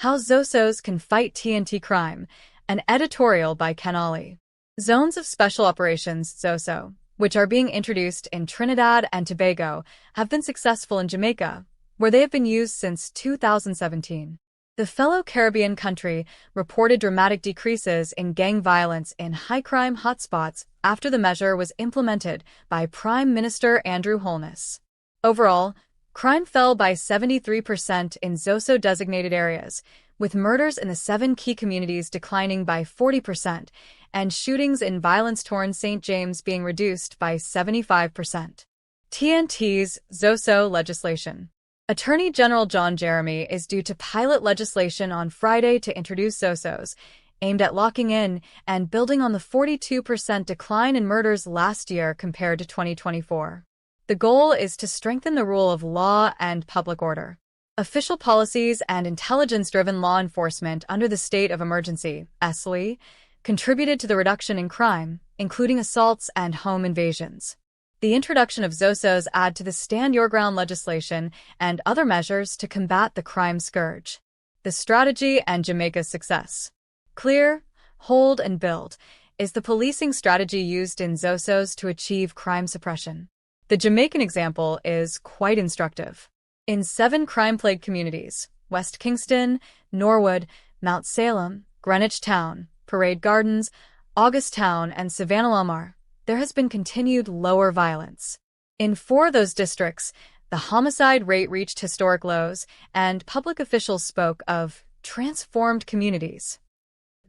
How ZOSOs Can Fight TNT Crime, an editorial by Ken Ollie. Zones of Special Operations, ZOSO, which are being introduced in Trinidad and Tobago, have been successful in Jamaica, where they have been used since 2017. The fellow Caribbean country reported dramatic decreases in gang violence in high-crime hotspots after the measure was implemented by Prime Minister Andrew Holness. Overall, crime fell by 73% in ZOSO-designated areas, with murders in the 7 key communities declining by 40% and shootings in violence-torn St. James being reduced by 75%. TNT's ZOSO legislation. Attorney General John Jeremy is due to pilot legislation on Friday to introduce ZOSOs, aimed at locking in and building on the 42% decline in murders last year compared to 2024. The goal is to strengthen the rule of law and public order. Official policies and intelligence-driven law enforcement under the state of emergency, (SLE), contributed to the reduction in crime, including assaults and home invasions. The introduction of ZOSOs add to the Stand Your Ground legislation and other measures to combat the crime scourge. The strategy and Jamaica's success. Clear, hold, and build is the policing strategy used in ZOSOs to achieve crime suppression. The Jamaican example is quite instructive. In 7 crime-plagued communities, West Kingston, Norwood, Mount Salem, Greenwich Town, Parade Gardens, August Town, and Savannah Lamar, there has been continued lower violence. In 4 of those districts, the homicide rate reached historic lows, and public officials spoke of transformed communities.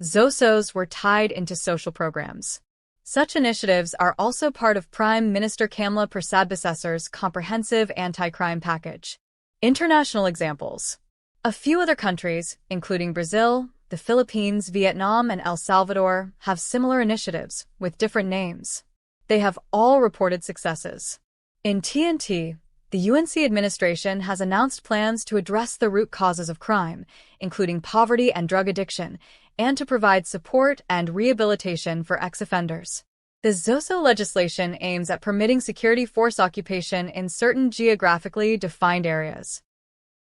ZOSOs were tied into social programs. Such initiatives are also part of Prime Minister Kamla Persad-Bissessor's comprehensive anti-crime package. International examples. A few other countries, including Brazil, the Philippines, Vietnam, and El Salvador, have similar initiatives, with different names. They have all reported successes. In TNT, the UNC administration has announced plans to address the root causes of crime, including poverty and drug addiction, and to provide support and rehabilitation for ex-offenders. The ZOSO legislation aims at permitting security force occupation in certain geographically defined areas.